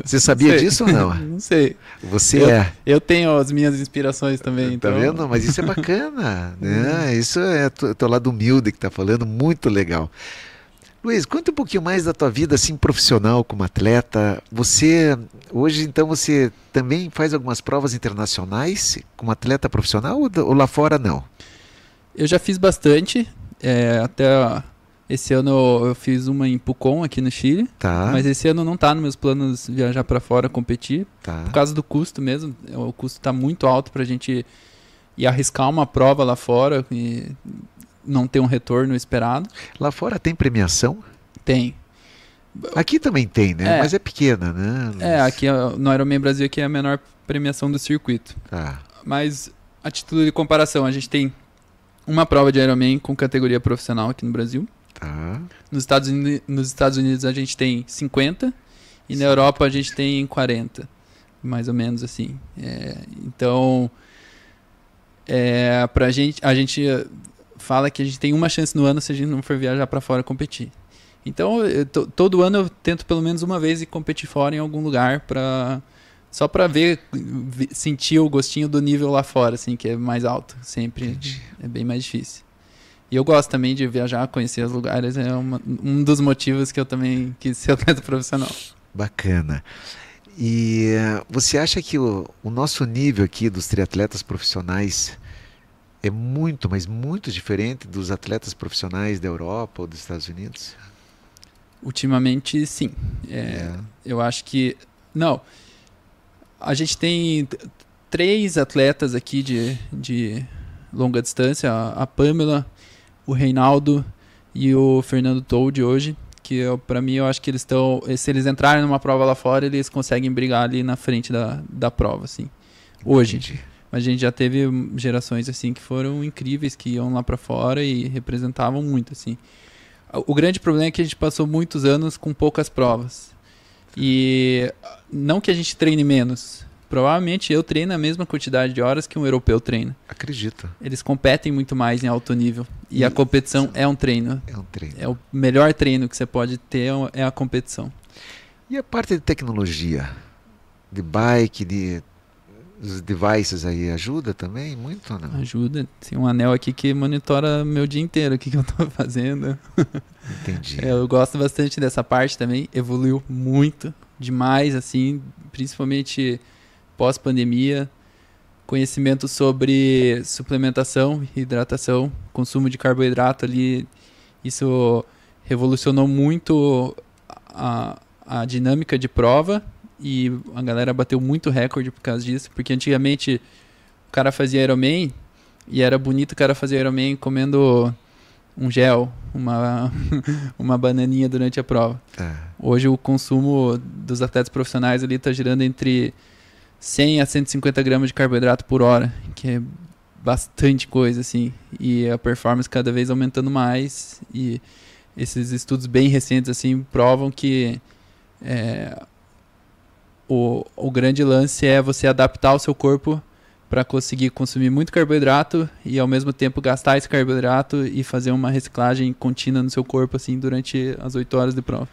Você sabia disso ou não? Não sei. Você Eu tenho as minhas inspirações também. Tá vendo? Mas isso é bacana, né? Isso é teu lado humilde que tá falando, muito legal. Luiz, conta um pouquinho mais da tua vida assim profissional como atleta. Hoje então você também faz algumas provas internacionais como atleta profissional ou lá fora não? Eu já fiz bastante, até esse ano eu fiz uma em Pucón, aqui no Chile, mas esse ano não está nos meus planos viajar para fora competir, por causa do custo mesmo. O custo está muito alto para a gente ir arriscar uma prova lá fora e não ter um retorno esperado. Lá fora tem premiação? Tem. Aqui também tem, né? Mas é pequena, né? Aqui no Ironman Brasil aqui é a menor premiação do circuito. Mas a título de comparação, a gente tem uma prova de Ironman com categoria profissional aqui no Brasil. Nos Estados Unidos a gente tem 50 e na Europa a gente tem 40, mais ou menos assim. Então, a gente fala que a gente tem uma chance no ano se a gente não for viajar para fora competir. Então, todo ano eu tento pelo menos uma vez ir competir fora em algum lugar só para sentir o gostinho do nível lá fora, assim, que é mais alto. Sempre. Entendi. É bem mais difícil. E eu gosto também de viajar, conhecer os lugares. É um dos motivos que eu também quis ser atleta profissional. Bacana. E você acha que o nosso nível aqui dos triatletas profissionais é muito, mas muito diferente dos atletas profissionais da Europa ou dos Estados Unidos? Ultimamente, sim. Eu acho que... Não. A gente tem 3 atletas aqui de longa distância. A Pamela, o Reinaldo e o Fernando Toldi hoje. Que para mim eu acho que eles estão... Se eles entrarem numa prova lá fora, eles conseguem brigar ali na frente da prova, assim. Hoje. Entendi. Mas a gente já teve gerações assim que foram incríveis, que iam lá para fora e representavam muito, assim. O grande problema é que a gente passou muitos anos com poucas provas. E não que a gente treine menos. Provavelmente eu treino a mesma quantidade de horas que um europeu treina. Acredito. Eles competem muito mais em alto nível. E a competição é um treino. É um treino. É o melhor treino que você pode ter, é a competição. E a parte de tecnologia? De bike, os devices aí, ajuda também muito ou não? Ajuda. Tem um anel aqui que monitora meu dia inteiro, o que eu estou fazendo. Entendi. Eu gosto bastante dessa parte também. Evoluiu muito, demais, assim, principalmente pós-pandemia. Conhecimento sobre suplementação, hidratação, consumo de carboidrato ali. Isso revolucionou muito a dinâmica de prova. E a galera bateu muito recorde por causa disso, porque antigamente o cara fazia Ironman e era bonito o cara fazer Ironman comendo um gel, uma bananinha durante a prova. Hoje o consumo dos atletas profissionais ali está girando entre 100 a 150 gramas de carboidrato por hora, que é bastante coisa, assim, e a performance cada vez aumentando mais, e esses estudos bem recentes, assim, provam que o grande lance é você adaptar o seu corpo para conseguir consumir muito carboidrato e ao mesmo tempo gastar esse carboidrato e fazer uma reciclagem contínua no seu corpo assim durante as 8 horas de prova.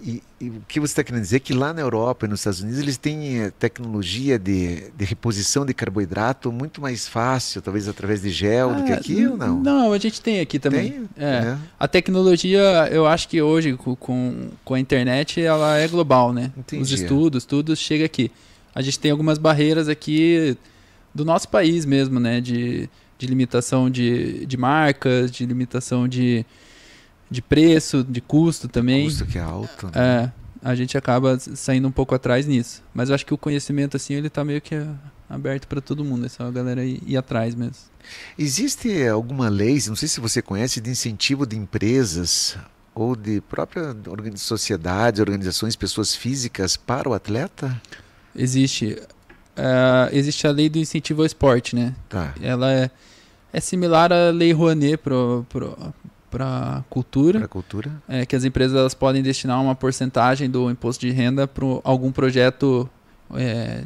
E o que você está querendo dizer é que lá na Europa e nos Estados Unidos eles têm tecnologia de reposição de carboidrato muito mais fácil, talvez através de gel do que aqui ou não? Não, a gente tem aqui também. A tecnologia, eu acho que hoje com a internet ela é global, né? Entendi. Os estudos chegam aqui. A gente tem algumas barreiras aqui do nosso país mesmo, né? De limitação de marcas, de limitação de preço, de custo também. Custo que é alto, né? A gente acaba saindo um pouco atrás nisso. Mas eu acho que o conhecimento, assim, ele tá meio que aberto para todo mundo. É só a galera ir atrás mesmo. Existe alguma lei, não sei se você conhece, de incentivo de empresas ou de própria sociedades, organizações, pessoas físicas para o atleta? Existe. Existe a lei do incentivo ao esporte, né? Tá. Ela é similar à lei Rouanet para a cultura. Que as empresas elas podem destinar uma porcentagem do imposto de renda para algum projeto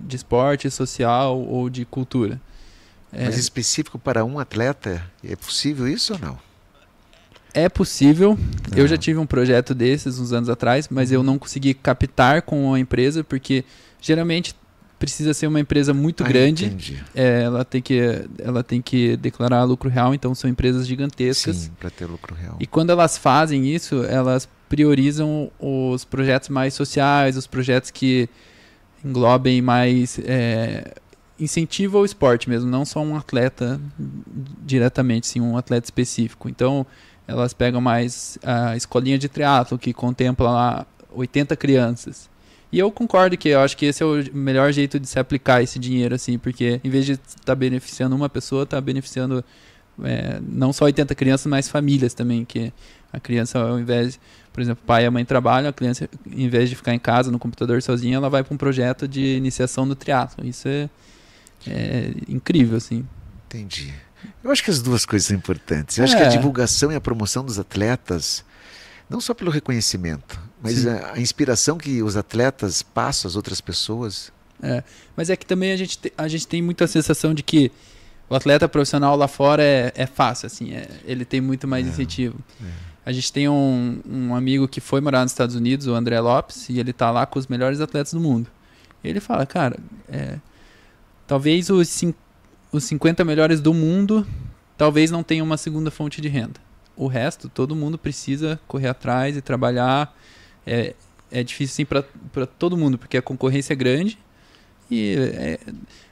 de esporte, social ou de cultura. Mas específico para um atleta, é possível isso ou não? É possível. Eu já tive um projeto desses uns anos atrás, mas eu não consegui captar com a empresa, porque geralmente precisa ser uma empresa muito grande. Entendi. Ela tem que declarar lucro real, então são empresas gigantescas. Sim, para ter lucro real. E quando elas fazem isso, elas priorizam os projetos mais sociais, os projetos que englobem mais incentivo ao esporte mesmo, não só um atleta diretamente, sim, um atleta específico. Então, elas pegam mais a escolinha de triatlo, que contempla lá 80 crianças. E eu concordo que eu acho que esse é o melhor jeito de se aplicar esse dinheiro, assim, porque em vez de estar beneficiando uma pessoa, está beneficiando não só 80 crianças, mas famílias também, que a criança, ao invés, por exemplo, o pai e a mãe trabalham, a criança, em vez de ficar em casa no computador sozinha, ela vai para um projeto de iniciação no triatlo. Isso é incrível, assim. Entendi. Eu acho que as duas coisas são importantes. Eu acho que a divulgação e a promoção dos atletas, não só pelo reconhecimento, Mas a inspiração que os atletas passam às outras pessoas... Mas é que também a gente tem muita sensação de que o atleta profissional lá fora é fácil, assim, ele tem muito mais incentivo. A gente tem um amigo que foi morar nos Estados Unidos, o André Lopes, e ele tá lá com os melhores atletas do mundo. E ele fala, cara, talvez os 50 melhores do mundo talvez não tenham uma segunda fonte de renda. O resto, todo mundo precisa correr atrás e trabalhar. É difícil sim para todo mundo, porque a concorrência é grande e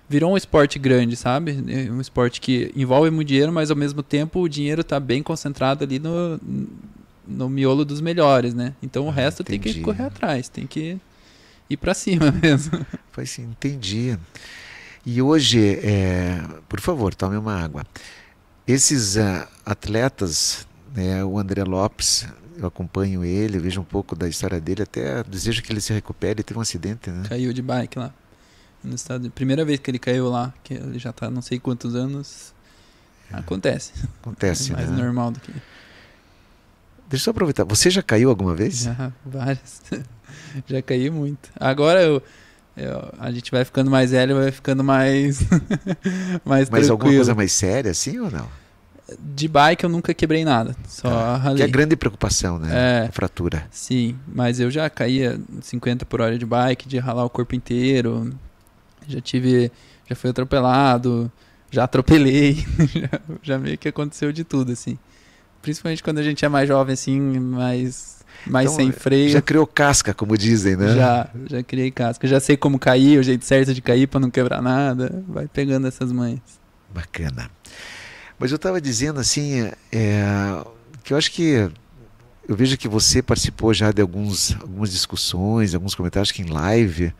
virou um esporte grande, sabe? Um esporte que envolve muito dinheiro, mas ao mesmo tempo o dinheiro está bem concentrado ali no miolo dos melhores, né? Então o resto tem que correr atrás, tem que ir para cima mesmo. Pois sim, entendi. E hoje, por favor, tome uma água. Esses atletas, né, o André Lopes, eu acompanho ele, vejo um pouco da história dele, até desejo que ele se recupere. Ele teve um acidente, né? Caiu de bike lá. No estado, primeira vez que ele caiu lá, que ele já está não sei quantos anos. Acontece. Acontece, é mais né? normal do que... Deixa eu aproveitar. Você já caiu alguma vez? Já, várias. Já caí muito. Agora a gente vai ficando mais velho, vai ficando mais mais Mas tranquilo. Alguma coisa mais séria, assim ou não? De bike eu nunca quebrei nada, só ralei. Que é a grande preocupação, né? A fratura. Sim, mas eu já caía 50 por hora de bike, de ralar o corpo inteiro. Já fui atropelado, já atropelei, já meio que aconteceu de tudo, assim. Principalmente quando a gente é mais jovem, assim, mais então, sem freio. Já criou casca, como dizem, né? Já criei casca. Já sei como cair, o jeito certo de cair para não quebrar nada. Vai pegando essas manhas. Bacana. Mas eu estava dizendo assim, que eu acho que eu vejo que você participou já de algumas discussões, alguns comentários que em live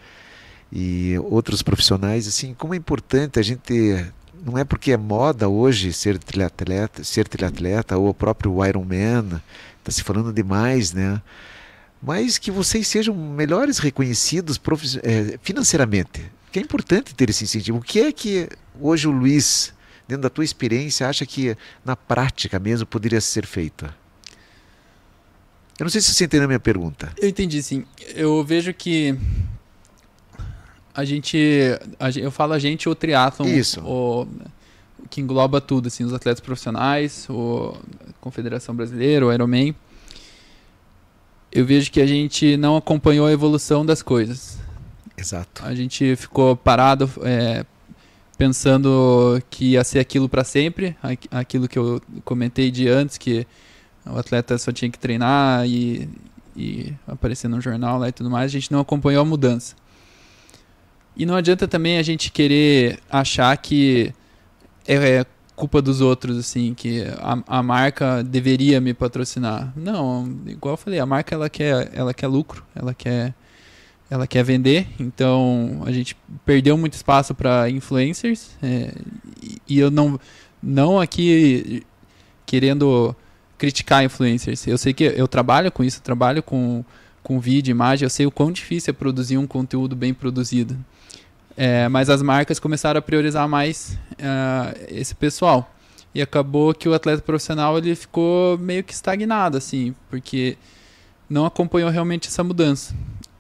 e outros profissionais, assim, como é importante a gente, não é porque é moda hoje ser triatleta ou o próprio Ironman, está se falando demais, né? Mas que vocês sejam melhores reconhecidos financeiramente, que é importante ter esse incentivo. O que é que hoje o Luiz, dentro da tua experiência, acha que na prática mesmo poderia ser feito? Eu não sei se você entendeu a minha pergunta. Eu entendi, sim. Eu vejo que eu falo a gente, o triatlon, que engloba tudo, assim, os atletas profissionais, a Confederação Brasileira, o Ironman. Eu vejo que a gente não acompanhou a evolução das coisas. Exato. A gente ficou parado pensando que ia ser aquilo para sempre, aquilo que eu comentei de antes, que o atleta só tinha que treinar e aparecer no jornal lá e tudo mais. A gente não acompanhou a mudança. E não adianta também a gente querer achar que é culpa dos outros, assim, que a marca deveria me patrocinar. Não, igual eu falei, a marca ela quer lucro, ela quer vender, então a gente perdeu muito espaço para influencers, e eu não aqui querendo criticar influencers. Eu sei que eu trabalho com isso, trabalho com vídeo, imagem, eu sei o quão difícil é produzir um conteúdo bem produzido. Mas as marcas começaram a priorizar mais esse pessoal. E acabou que o atleta profissional ele ficou meio que estagnado, assim, porque não acompanhou realmente essa mudança.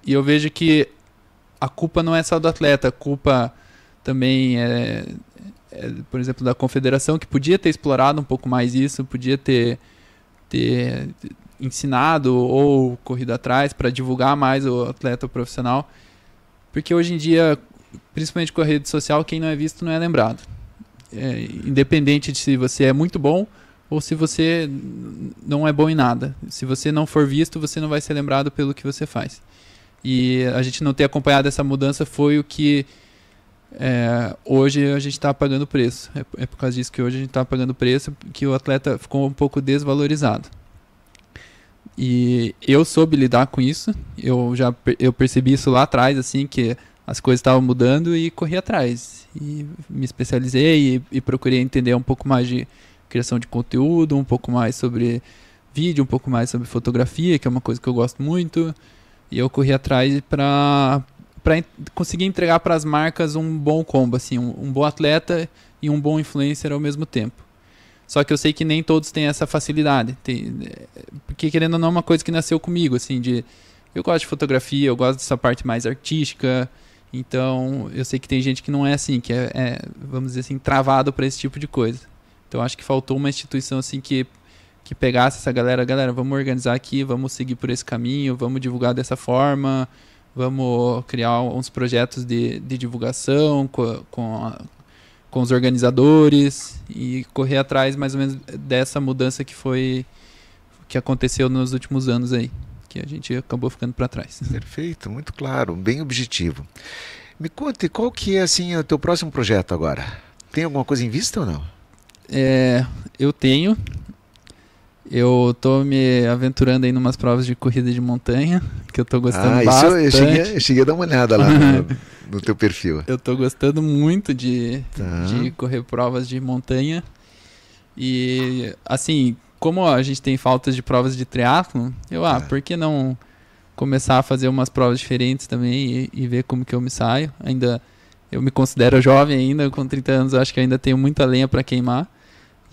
E eu vejo que a culpa não é só do atleta, a culpa também por exemplo, da confederação, que podia ter explorado um pouco mais isso, podia ter ensinado ou corrido atrás para divulgar mais o atleta profissional. Porque hoje em dia, principalmente com a rede social, quem não é visto não é lembrado. Independente de se você é muito bom ou se você não é bom em nada. Se você não for visto, você não vai ser lembrado pelo que você faz. E a gente não ter acompanhado essa mudança foi o que hoje a gente está pagando preço. É por causa disso que hoje a gente está pagando preço, que o atleta ficou um pouco desvalorizado. E eu soube lidar com isso. Eu percebi isso lá atrás, assim, que as coisas estavam mudando e corri atrás. E me especializei e procurei entender um pouco mais de criação de conteúdo, um pouco mais sobre vídeo, um pouco mais sobre fotografia, que é uma coisa que eu gosto muito. E eu corri atrás para conseguir entregar para as marcas um bom combo, assim, um bom atleta e um bom influencer ao mesmo tempo. Só que eu sei que nem todos têm essa facilidade. Porque querendo ou não é uma coisa que nasceu comigo, assim, de eu gosto de fotografia, eu gosto dessa parte mais artística. Então, eu sei que tem gente que não é assim, que vamos dizer assim, travado para esse tipo de coisa. Então, acho que faltou uma instituição assim que pegasse essa galera, vamos organizar aqui, vamos seguir por esse caminho, vamos divulgar dessa forma, vamos criar uns projetos de divulgação com os organizadores e correr atrás mais ou menos dessa mudança que aconteceu nos últimos anos aí, que a gente acabou ficando para trás. Perfeito, muito claro, bem objetivo. Me conte, qual que é assim, o teu próximo projeto agora? Tem alguma coisa em vista ou não? Eu tenho. Eu tô me aventurando aí numas provas de corrida de montanha, que eu tô gostando bastante. Eu cheguei a dar uma olhada lá no teu perfil. Eu tô gostando muito de correr provas de montanha. E, assim, como a gente tem faltas de provas de triatlon, por que não começar a fazer umas provas diferentes também e ver como que eu me saio? Eu me considero jovem ainda, com 30 anos, eu acho que ainda tenho muita lenha para queimar.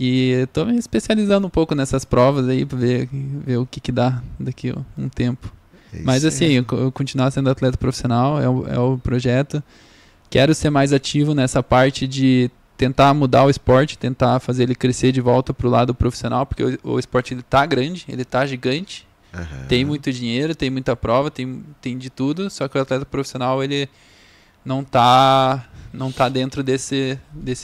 E estou me especializando um pouco nessas provas aí para ver o que dá daqui a um tempo. Mas assim, eu continuar sendo atleta profissional é o projeto. Quero ser mais ativo nessa parte de tentar mudar o esporte, tentar fazer ele crescer de volta para o lado profissional, porque o esporte ele tá grande, ele tá gigante, tem muito dinheiro, tem muita prova, tem de tudo, só que o atleta profissional ele não tá dentro desse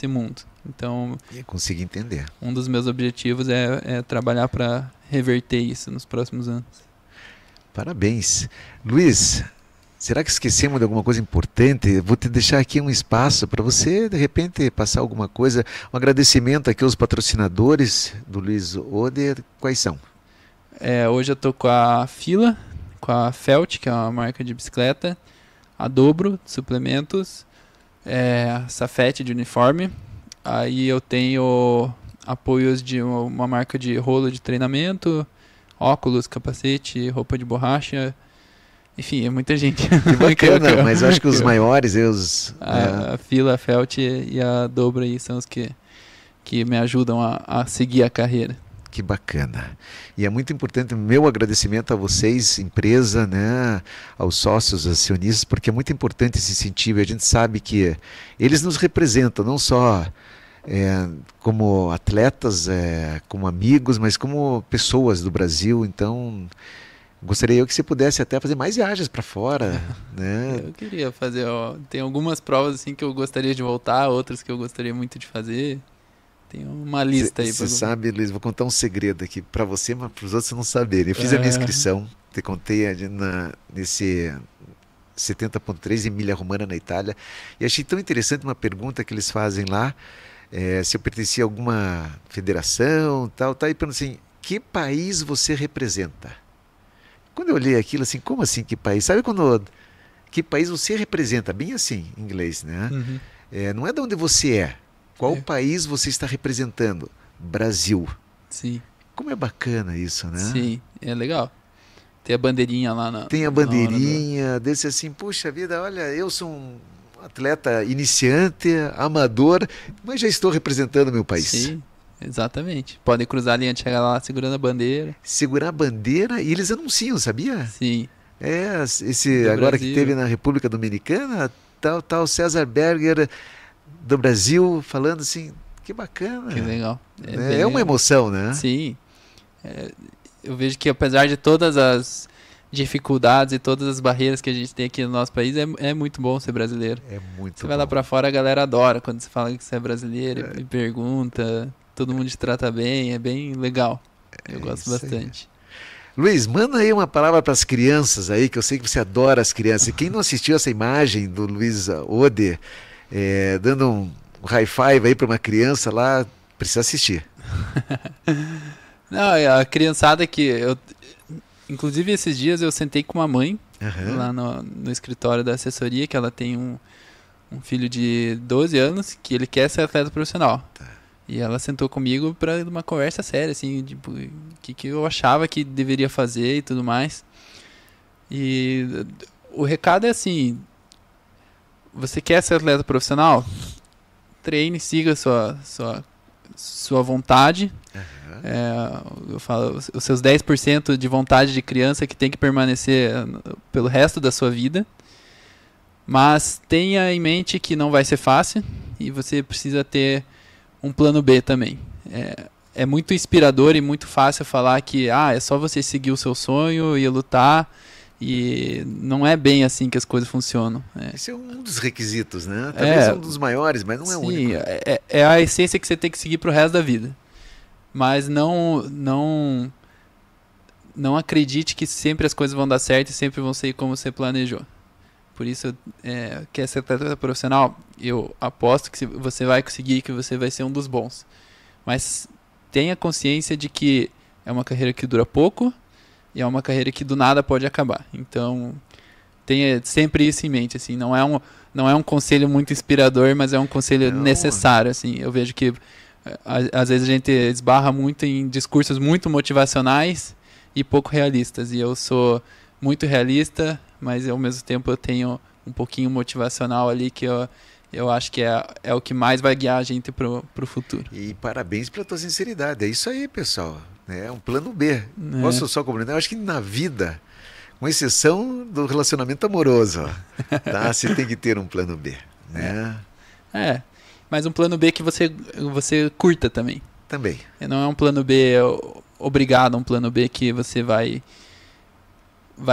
mundo. Então, eu consegui entender. Um dos meus objetivos é trabalhar para reverter isso nos próximos anos. Parabéns. Luiz, será que esquecemos de alguma coisa importante? Vou te deixar aqui um espaço para você, de repente, passar alguma coisa. Um agradecimento aqui aos patrocinadores do Luiz Oder. Quais são? Hoje eu estou com a Fila, com a Felt, que é uma marca de bicicleta, a Dobro, de suplementos, a Safety de uniforme. Aí eu tenho apoios de uma marca de rolo de treinamento, óculos, capacete, roupa de borracha. Enfim, é muita gente. Que bacana, mas eu acho que os maiores... A Fila, a Felt e a Dobra aí são os que me ajudam a seguir a carreira. Que bacana. E é muito importante meu agradecimento a vocês, empresa, né, aos sócios, acionistas, porque é muito importante esse incentivo. A gente sabe que eles nos representam, não só como atletas, como amigos, mas como pessoas do Brasil. Então, gostaria que você pudesse até fazer mais viagens para fora. Né? Eu queria fazer, tem algumas provas assim que eu gostaria de voltar, outras que eu gostaria muito de fazer. Tem uma lista aí. Você sabe, Luiz, vou contar um segredo aqui para você, mas para os outros não saberem. Eu fiz a minha inscrição, te contei nesse 70.3 Emília-Romagna, na Itália, e achei tão interessante uma pergunta que eles fazem lá, se eu pertencia a alguma federação, tal, e perguntando assim, que país você representa? Quando eu olhei aquilo, assim, como assim, que país? Sabe que país você representa? Bem assim, em inglês, né? Uhum. Não é de onde você é. Qual país você está representando? Brasil. Sim. Como é bacana isso, né? Sim, é legal. Tem a bandeirinha lá na... Tem a bandeirinha, desse assim, puxa vida, olha, eu sou um atleta iniciante, amador, mas já estou representando o meu país. Sim, exatamente. Podem cruzar a linha de chegar lá segurando a bandeira. Segurar a bandeira e eles anunciam, sabia? Sim. Esse agora que teve na República Dominicana, tal César Berger do Brasil, falando assim, que bacana. Que legal. É uma emoção, né? Sim. Eu vejo que apesar de todas as dificuldades e todas as barreiras que a gente tem aqui no nosso país, é muito bom ser brasileiro. É muito bom. Você vai lá pra fora, a galera adora quando você fala que você é brasileiro, e pergunta, todo mundo te trata bem, é bem legal. Eu gosto bastante. Luiz, manda aí uma palavra para as crianças aí, que eu sei que você adora as crianças. E quem não assistiu essa imagem do Luiz Oder, dando um high five aí para uma criança lá, precisa assistir. Não, a criançada inclusive esses dias eu sentei com uma mãe lá no escritório da assessoria, que ela tem um filho de 12 anos que ele quer ser atleta profissional. Tá. E ela sentou comigo para uma conversa séria, assim, tipo, o que eu achava que deveria fazer e tudo mais. E o recado é assim, você quer ser atleta profissional? Treine, siga sua vontade. Eu falo, os seus 10% de vontade de criança que tem que permanecer pelo resto da sua vida. Mas tenha em mente que não vai ser fácil e você precisa ter um plano B também. É muito inspirador e muito fácil falar que é só você seguir o seu sonho e lutar. E não é bem assim que as coisas funcionam. Esse é um dos requisitos, né? Talvez um dos maiores, mas não é o único. É a essência que você tem que seguir pro resto da vida. Mas não acredite que sempre as coisas vão dar certo e sempre vão ser como você planejou. Por isso, quer ser atleta profissional, eu aposto que você vai conseguir, que você vai ser um dos bons. Mas tenha consciência de que é uma carreira que dura pouco e é uma carreira que do nada pode acabar. Então, tenha sempre isso em mente. Assim, não é um conselho muito inspirador, mas é um conselho necessário. Assim. Eu vejo que às vezes a gente esbarra muito em discursos muito motivacionais e pouco realistas. E eu sou muito realista, mas ao mesmo tempo eu tenho um pouquinho motivacional ali que eu acho que é o que mais vai guiar a gente pro futuro. E parabéns pela tua sinceridade. É isso aí, pessoal. É um plano B. Posso só complementar? Eu acho que na vida, com exceção do relacionamento amoroso, tá? Você tem que ter um plano B, né? Mas um plano B que você curta também. Também. Não é um plano B obrigado, um plano B que você vai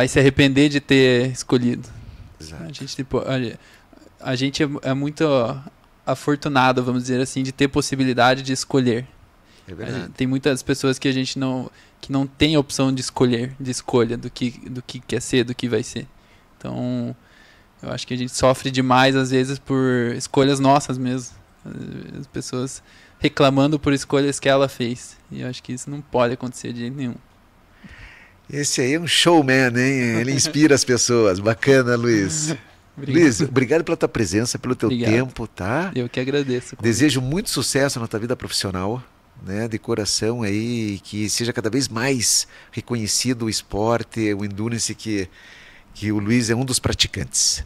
se arrepender de ter escolhido. Exato. A gente é muito afortunado, vamos dizer assim, de ter possibilidade de escolher. É verdade. Tem muitas pessoas que a gente que não tem a opção de escolha do que quer ser, do que vai ser. Então, eu acho que a gente sofre demais às vezes por escolhas nossas mesmo. As pessoas reclamando por escolhas que ela fez. E eu acho que isso não pode acontecer de jeito nenhum. Esse aí é um showman, hein? Ele inspira as pessoas. Bacana, Luiz. Luiz, obrigado pela tua presença, pelo teu tempo, tá? Eu que agradeço. Desejo muito sucesso na tua vida profissional, né? De coração aí, que seja cada vez mais reconhecido o esporte, o endurance que o Luiz é um dos praticantes.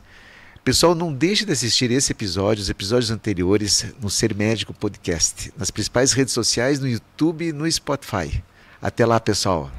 Pessoal, não deixe de assistir esse episódio, os episódios anteriores no Ser Médico Podcast, nas principais redes sociais, no YouTube e no Spotify. Até lá, pessoal.